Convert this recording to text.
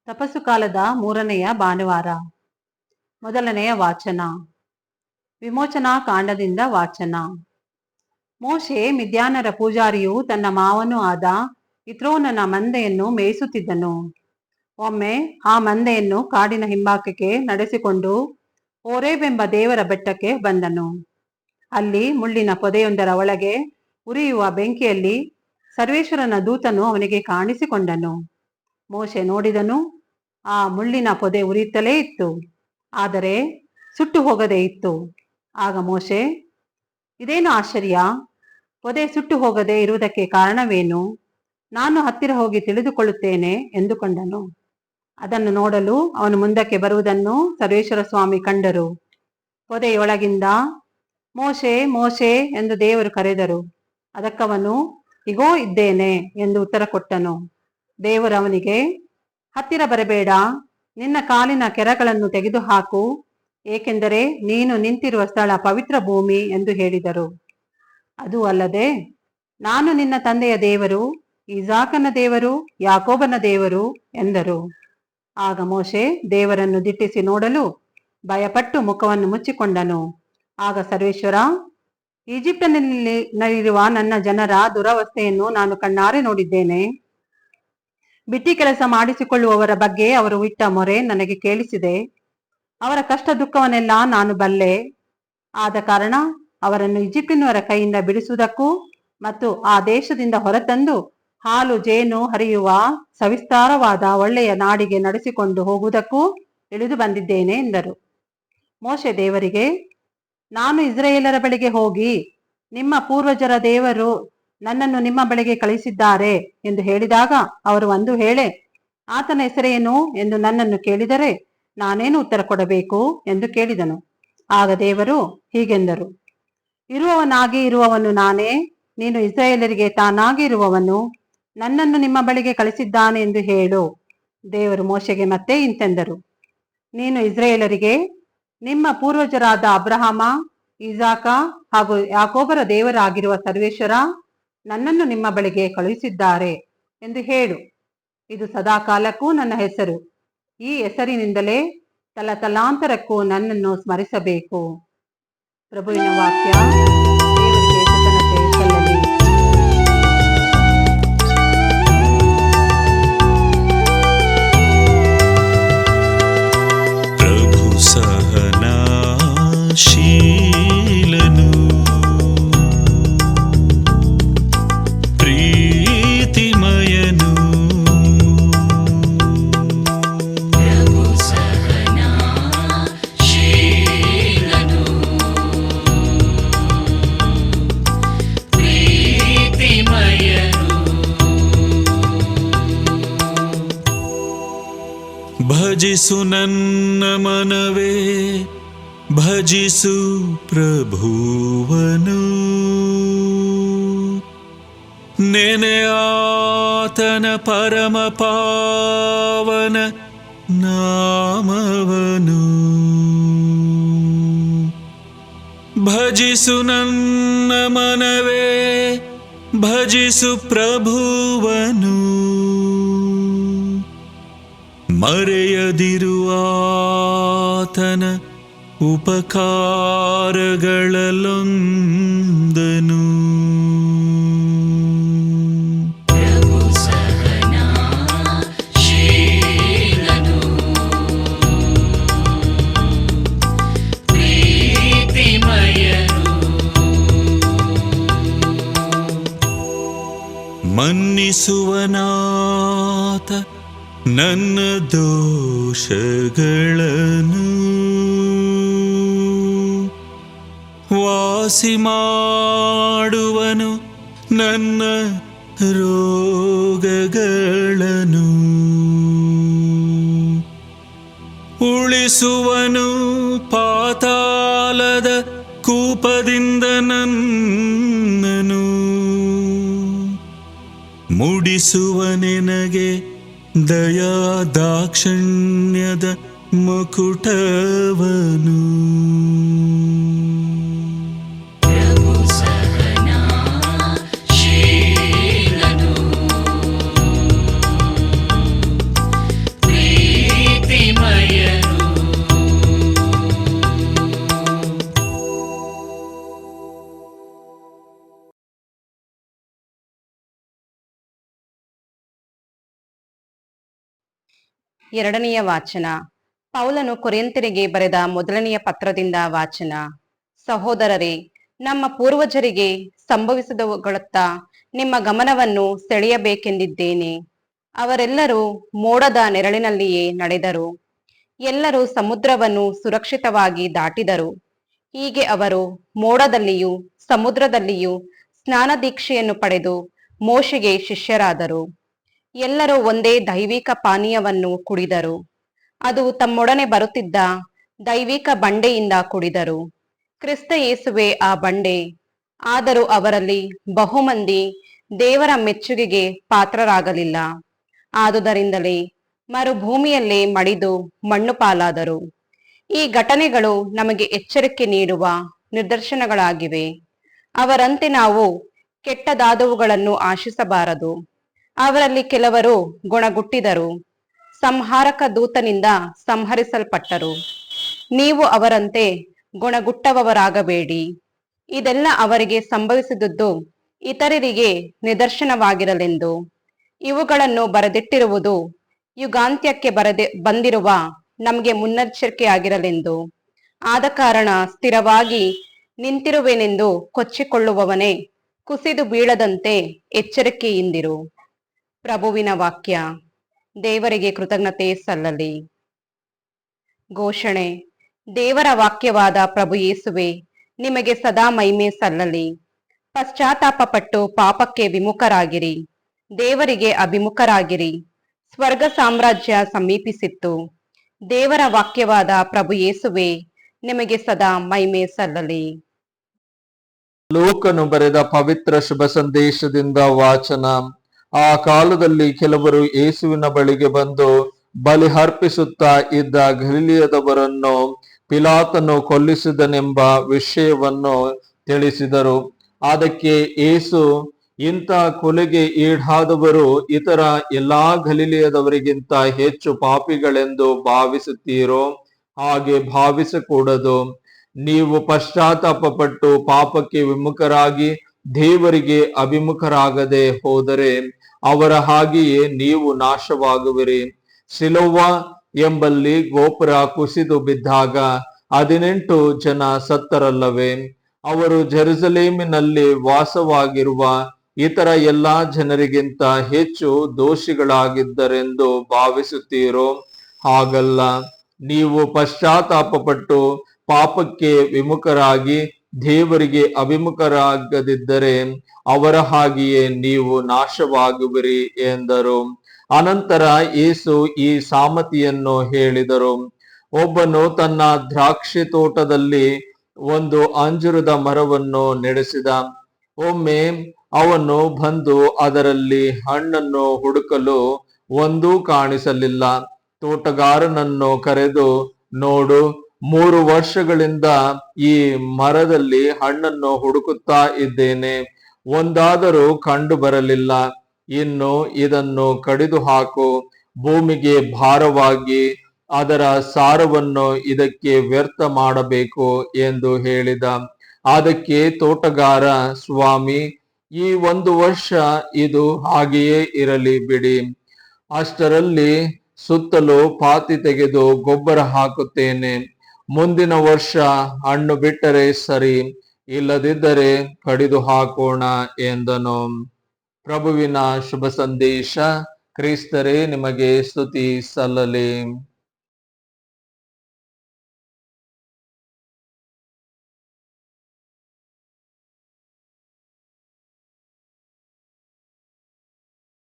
ತಪಸ್ಸು ಕಾಲದ 3ನೆಯ ಭಾನುವಾರ. ಮೊದಲನೆಯ ವಾಚನ. ವಿಮೋಚನಾ ಕಾಂಡದಿಂದ ವಾಚನ. ಮೋಶೆ ಮಿದ್ಯಾನರ ಪೂಜಾರಿಯು ತನ್ನ ಮಾವನೂ ಆದ ಇತ್ರೋನನ ಮಂದೆಯನ್ನು ಮೇಯಿಸುತ್ತಿದ್ದನು. ಒಮ್ಮೆ ಆ ಮಂದೆಯನ್ನು ಕಾಡಿನ ಹಿಂಭಾಗಕ್ಕೆ ನಡೆಸಿಕೊಂಡು ಹೋರೇಬೆಂಬ ದೇವರ ಬೆಟ್ಟಕ್ಕೆ ಬಂದನು. ಅಲ್ಲಿ ಮುಳ್ಳಿನ ಪೊದೆಯೊಂದರ ಒಳಗೆ ಉರಿಯುವ ಬೆಂಕಿಯಲ್ಲಿ ಸರ್ವೇಶ್ವರನ ದೂತನು ಅವನಿಗೆ ಕಾಣಿಸಿಕೊಂಡನು. ಮೋಶೆ ನೋಡಿದನು. ಆ ಮುಳ್ಳಿನ ಪೊದೆ ಉರಿಯುತ್ತಲೇ ಇತ್ತು, ಆದರೆ ಸುಟ್ಟು ಹೋಗದೇ ಇತ್ತು. ಆಗ ಮೋಶೆ, ಇದೇನು ಆಶ್ಚರ್ಯ, ಪೊದೆ ಸುಟ್ಟು ಹೋಗದೆ ಇರುವುದಕ್ಕೆ ಕಾರಣವೇನು? ನಾನು ಹತ್ತಿರ ಹೋಗಿ ತಿಳಿದುಕೊಳ್ಳುತ್ತೇನೆ ಎಂದುಕೊಂಡನು. ಅದನ್ನು ನೋಡಲು ಅವನು ಮುಂದಕ್ಕೆ ಬರುವುದನ್ನು ಸರ್ವೇಶ್ವರ ಸ್ವಾಮಿ ಕಂಡರು. ಪೊದೆಯೊಳಗಿಂದ ಮೋಶೆ ಮೋಶೆ ಎಂದು ದೇವರು ಕರೆದರು. ಅದಕ್ಕವನು, ಇಗೋ ಇದ್ದೇನೆ ಎಂದು ಉತ್ತರ ಕೊಟ್ಟನು. ದೇವರು ಅವನಿಗೆ, ಹತ್ತಿರ ಬರಬೇಡ, ನಿನ್ನ ಕಾಲಿನ ಕೆರಗಳನ್ನು ತೆಗೆದುಹಾಕು, ಏಕೆಂದರೆ ನೀನು ನಿಂತಿರುವ ಸ್ಥಳ ಪವಿತ್ರ ಭೂಮಿ ಎಂದು ಹೇಳಿದರು. ಅದು ಅಲ್ಲದೆ, ನಾನು ನಿನ್ನ ತಂದೆಯ ದೇವರು, ಇಸಾಕನ ದೇವರು, ಯಾಕೋಬನ ದೇವರು ಎಂದರು. ಆಗ ಮೋಶೆ ದೇವರನ್ನು ದಿಟ್ಟಿಸಿ ನೋಡಲು ಭಯಪಟ್ಟು ಮುಖವನ್ನು ಮುಚ್ಚಿಕೊಂಡನು. ಆಗ ಸರ್ವೇಶ್ವರ, ಈಜಿಪ್ಟಿನಲ್ಲಿರುವ ನನ್ನ ಜನರ ದುರವಸ್ಥೆಯನ್ನು ನಾನು ಕಣ್ಣಾರೆ ನೋಡಿದ್ದೇನೆ. ಬಿಟ್ಟಿ ಕೆಲಸ ಮಾಡಿಸಿಕೊಳ್ಳುವವರ ಬಗ್ಗೆ ಅವರು ಇಟ್ಟ ಮೊರೆ ನನಗೆ ಕೇಳಿಸಿದೆ. ಅವರ ಕಷ್ಟ ದುಃಖವನ್ನೆಲ್ಲ ನಾನು ಬಲ್ಲೆ. ಆದ ಕಾರಣ ಅವರನ್ನು ಈಜಿಪ್ಟಿನವರ ಕೈಯಿಂದ ಬಿಡಿಸುವುದಕ್ಕೂ ಮತ್ತು ಆ ದೇಶದಿಂದ ಹೊರತಂದು ಹಾಲು ಜೇನು ಹರಿಯುವ ಸವಿಸ್ತಾರವಾದ ಒಳ್ಳೆಯ ನಾಡಿಗೆ ನಡೆಸಿಕೊಂಡು ಹೋಗುವುದಕ್ಕೂ ಇಳಿದು ಬಂದಿದ್ದೇನೆ ಎಂದರು. ಮೋಶೆ ದೇವರಿಗೆ, ನಾನು ಇಸ್ರಾಯೇಲರ ಬಳಿಗೆ ಹೋಗಿ, ನಿಮ್ಮ ಪೂರ್ವಜರ ದೇವರು ನನ್ನನ್ನು ನಿಮ್ಮ ಬಳಿಗೆ ಕಳಿಸಿದ್ದಾರೆ ಎಂದು ಹೇಳಿದಾಗ ಅವರು ಒಂದು ವೇಳೆ ಆತನ ಹೆಸರೇನು ಎಂದು ನನ್ನನ್ನು ಕೇಳಿದರೆ ನಾನೇನು ಉತ್ತರ ಕೊಡಬೇಕು ಎಂದು ಕೇಳಿದನು. ಆಗ ದೇವರು ಹೀಗೆಂದರು, ಇರುವವನಾಗಿ ಇರುವವನು ನಾನೇ, ನೀನು ಇಸ್ರಾಯೇಲರಿಗೆ ತಾನಾಗಿ ಇರುವವನು, ನನ್ನನ್ನು ನಿಮ್ಮ ಬಳಿಗೆ ಕಳಿಸಿದ್ದಾನೆ ಎಂದು ಹೇಳು. ದೇವರು ಮೋಶೆಗೆ ಮತ್ತೆ ಇಂತೆಂದರು, ನೀನು ಇಸ್ರಾಯೇಲರಿಗೆ, ನಿಮ್ಮ ಪೂರ್ವಜರಾದ ಅಬ್ರಹಾಮ, ಇಸಾಕ ಹಾಗೂ ಯಾಕೋಬರ ದೇವರಾಗಿರುವ ಸರ್ವೇಶ್ವರ ನನ್ನನ್ನು ನಿಮ್ಮ ಬಳಿಗೆ ಕಳುಹಿಸಿದ್ದಾರೆ ಎಂದು ಹೇಳು. ಇದು ಸದಾಕಾಲಕ್ಕೂ ನನ್ನ ಹೆಸರು. ಈ ಹೆಸರಿನಿಂದಲೇ ತಲತಲಾಂತರಕ್ಕೂ ನನ್ನನ್ನು ಸ್ಮರಿಸಬೇಕು. ಪ್ರಭುವಿನ ವಾಕ್ಯ. ದೇವರಿಗೆ ಕೃತಜ್ಞತೆ ಸಲ್ಲಲಿ. ಪ್ರಭು ಸಹನಶೀಲನು, ಪ್ರೀತಿಮಯನು, ಭಜಿಸು ನನ್ನ ಮನವೇ, ಭಜಿಸು ಪ್ರಭುವನು, ನೆನೆ ಆತನ ಪರಮ ಪಾವನ ನಾಮವನು. ಭಜಿಸು ನನ್ನ ಮನವೇ, ಭಜಿಸು ಪ್ರಭುವನು, ಮರೆಯದಿರು ಆತನ ಉಪಕಾರಗಳಲ್ಲೊಂದನು. ಮನ್ನಿಸುವನಾತ ನನ್ನ ದೋಷಗಳನ್ನು, ವಾಸಿ ಮಾಡುವನು ನನ್ನ ರೋಗಗಳನ್ನು, ಉಳಿಸುವನು ಪಾತಾಳದ ಕೂಪದಿಂದ ನನ್ನನು, ಮುಡಿಸುವ ನಿನಗೆ ದಯಾ ದಾಕ್ಷಿಣ್ಯದ ಮುಕುಟವನು. ಎರಡನೆಯ ವಾಚನ. ಪೌಲನು ಕೊರಿಂಥರಿಗೆ ಬರೆದ ಮೊದಲನೆಯ ಪತ್ರದಿಂದ ವಾಚನ. ಸಹೋದರರೇ, ನಮ್ಮ ಪೂರ್ವಜರಿಗೆ ಸಂಭವಿಸಿದವುಗಳತ್ತ ನಿಮ್ಮ ಗಮನವನ್ನು ಸೆಳೆಯಬೇಕೆಂದಿದ್ದೇನೆ. ಅವರೆಲ್ಲರೂ ಮೋಡದ ನೆರಳಿನಲ್ಲಿಯೇ ನಡೆದರು. ಎಲ್ಲರೂ ಸಮುದ್ರವನ್ನು ಸುರಕ್ಷಿತವಾಗಿ ದಾಟಿದರು. ಹೀಗೆ ಅವರು ಮೋಡದಲ್ಲಿಯೂ ಸಮುದ್ರದಲ್ಲಿಯೂ ಸ್ನಾನದೀಕ್ಷೆಯನ್ನು ಪಡೆದು ಮೋಶೆಗೆ ಶಿಷ್ಯರಾದರು. ಎಲ್ಲರೂ ಒಂದೇ ದೈವಿಕ ಪಾನೀಯವನ್ನು ಕುಡಿದರು. ಅದು ತಮ್ಮೊಡನೆ ಬರುತ್ತಿದ್ದ ದೈವಿಕ ಬಂಡೆಯಿಂದ ಕುಡಿದರು. ಕ್ರಿಸ್ತ ಯೇಸುವೇ ಆ ಬಂಡೆ. ಆದರೂ ಅವರಲ್ಲಿ ಬಹುಮಂದಿ ದೇವರ ಮೆಚ್ಚುಗೆಗೆ ಪಾತ್ರರಾಗಲಿಲ್ಲ. ಆದುದರಿಂದಲೇ ಮರುಭೂಮಿಯಲ್ಲೇ ಮಡಿದು ಮಣ್ಣು ಪಾಲಾದರು. ಈ ಘಟನೆಗಳು ನಮಗೆ ಎಚ್ಚರಿಕೆ ನೀಡುವ ನಿದರ್ಶನಗಳಾಗಿವೆ. ಅವರಂತೆ ನಾವು ಕೆಟ್ಟದಾದವುಗಳನ್ನು ಆಶಿಸಬಾರದು. ಅವರಲ್ಲಿ ಕೆಲವರು ಗುಣಗುಟ್ಟಿದರು, ಸಂಹಾರಕ ದೂತನಿಂದ ಸಂಹರಿಸಲ್ಪಟ್ಟರು. ನೀವು ಅವರಂತೆ ಗುಣಗುಟ್ಟವರಾಗಬೇಡಿ. ಇದೆಲ್ಲ ಅವರಿಗೆ ಸಂಭವಿಸಿದುದು ಇತರರಿಗೆ ನಿದರ್ಶನವಾಗಿರಲೆಂದು. ಇವುಗಳನ್ನು ಬರೆದಿಟ್ಟಿರುವುದು ಯುಗಾಂತ್ಯಕ್ಕೆ ಬಂದಿರುವ ನಮಗೆ ಮುನ್ನೆಚ್ಚರಿಕೆಯಾಗಿರಲೆಂದು. ಆದ ಕಾರಣ ಸ್ಥಿರವಾಗಿ ನಿಂತಿರುವೆನೆಂದು ಕೊಚ್ಚಿಕೊಳ್ಳುವವನೇ, ಕುಸಿದು ಬೀಳದಂತೆ ಎಚ್ಚರಿಕೆಯಿಂದಿರು. ಪ್ರಭುವಿನ ವಾಕ್ಯ. ದೇವರಿಗೆ ಕೃತಜ್ಞತೆ ಸಲ್ಲಲಿ. ಘೋಷಣೆ. ದೇವರ ವಾಕ್ಯವಾದ ಪ್ರಭು ಯೇಸುವೆ, ನಿಮಗೆ ಸದಾ ಮಹಿಮೆ ಸಲ್ಲಲಿ. ಪಶ್ಚಾತ್ತಾಪಪಟ್ಟು ಪಾಪಕ್ಕೆ ವಿಮುಖರಾಗಿರಿ, ದೇವರಿಗೆ ಅಭಿಮುಖರಾಗಿರಿ. ಸ್ವರ್ಗ ಸಾಮ್ರಾಜ್ಯ ಸಮೀಪಿಸಿತ್ತು. ದೇವರ ವಾಕ್ಯವಾದ ಪ್ರಭು ಯೇಸುವೆ, ನಿಮಗೆ ಸದಾ ಮಹಿಮೆ ಸಲ್ಲಲಿ. ಲೂಕನು ಬರೆದ ಪವಿತ್ರ ಶುಭ ಸಂದೇಶದಿಂದ ವಾಚನ. ಆ ಕಾಲದಲ್ಲಿ ಕೆಲವರು ಯೇಸುವಿನ ಬಳಿಗೆ ಬಂದು ಬಲಿ ಅರ್ಪಿಸುತ್ತಾ ಇದ್ದ ಗಲಿಲಿಯದವರನ್ನು ಪಿಲಾತನು ಕೊಲ್ಲಿಸಿದನೆಂಬ ವಿಷಯವನ್ನು ತಿಳಿಸಿದರು. ಅದಕ್ಕೆ ಯೇಸು, ಇಂಥ ಕೊಲೆಗೆ ಈಡಾದವರು ಇತರ ಎಲ್ಲಾ ಗಲಿಲಿಯದವರಿಗಿಂತ ಹೆಚ್ಚು ಪಾಪಿಗಳೆಂದು ಭಾವಿಸುತ್ತೀರೋ? ಹಾಗೆ ಭಾವಿಸಕೂಡದು. ನೀವು ಪಶ್ಚಾತ್ತಾಪಪಟ್ಟು ಪಾಪಕ್ಕೆ ವಿಮುಖರಾಗಿ ದೇವರಿಗೆ ಅಭಿಮುಖರಾಗದೆ ಹೋದರೆ ಅವರ ಹಾಗೆಯೇ ನೀವು ನಾಶವಾಗುವಿರಿ. ಸಿಲೋವ ಎಂಬಲ್ಲಿ ಗೋಪುರ ಕುಸಿದು ಬಿದ್ದಾಗ 18 ಜನ ಸತ್ತರಲ್ಲವೇ? ಅವರು ಜೆರುಸಲೇಮಿನಲ್ಲಿ ವಾಸವಾಗಿರುವ ಇತರ ಎಲ್ಲಾ ಜನರಿಗಿಂತ ಹೆಚ್ಚು ದೋಷಿಗಳಾಗಿದ್ದರೆಂದು ಭಾವಿಸುತ್ತೀರೋ? ಹಾಗಲ್ಲ. ನೀವು ಪಶ್ಚಾತ್ತಾಪಪಟ್ಟು ಪಾಪಕ್ಕೆ ವಿಮುಖರಾಗಿ ದೇವರಿಗೆ ಅಭಿಮುಖರಾಗದಿದ್ದರೆ ಅವರ ಹಾಗೆಯೇ ನೀವು ನಾಶವಾಗುವಿರಿ ಎಂದರು. ಅನಂತರ ಯೇಸು ಈ ಸಾಮತಿಯನ್ನು ಹೇಳಿದರು. ಒಬ್ಬನು ತನ್ನ ದ್ರಾಕ್ಷಿ ತೋಟದಲ್ಲಿ ಒಂದು ಅಂಜೂರದ ಮರವನ್ನು ನೆಡೆಸಿದ. ಒಮ್ಮೆ ಅವನು ಬಂದು ಅದರಲ್ಲಿ ಹಣ್ಣನ್ನು ಹುಡುಕಲು ಒಂದೂ ಕಾಣಿಸಲಿಲ್ಲ. ತೋಟಗಾರನನ್ನು ಕರೆದು, ನೋಡು, 3 ವರ್ಷಗಳಿಂದ ಈ ಮರದಲ್ಲಿ ಹಣ್ಣನ್ನು ಹುಡುಕುತ್ತಾ ಇದ್ದೇನೆ, ಒಂದಾದರೂ ಕಂಡು ಬರಲಿಲ್ಲ. ಇನ್ನು ಇದನ್ನು ಕಡಿದು ಹಾಕು, ಭೂಮಿಗೆ ಭಾರವಾಗಿ ಅದರ ಸಾರವನ್ನು ಇದಕ್ಕೆ ವ್ಯರ್ಥ ಮಾಡಬೇಕು ಎಂದು ಹೇಳಿದ. ಅದಕ್ಕೆ ತೋಟಗಾರ, ಸ್ವಾಮಿ, ಈ 1 ವರ್ಷ ಇದು ಹಾಗೆಯೇ ಇರಲಿ ಬಿಡಿ. ಅಷ್ಟರಲ್ಲಿ ಸುತ್ತಲೂ ಪಾತಿ ತೆಗೆದು ಗೊಬ್ಬರ ಹಾಕುತ್ತೇನೆ. ಮುಂದಿನ ವರ್ಷ ಹಣ್ಣು ಬಿಟ್ಟರೆ ಸರಿ, ಇಲ್ಲದಿದ್ದರೆ ಕಡಿದು ಹಾಕೋಣ ಎಂದನು. ಪ್ರಭುವಿನ ಶುಭ ಸಂದೇಶ. ಕ್ರಿಸ್ತರೇ, ನಿಮಗೆ ಸ್ತುತಿ ಸಲ್ಲಲಿ.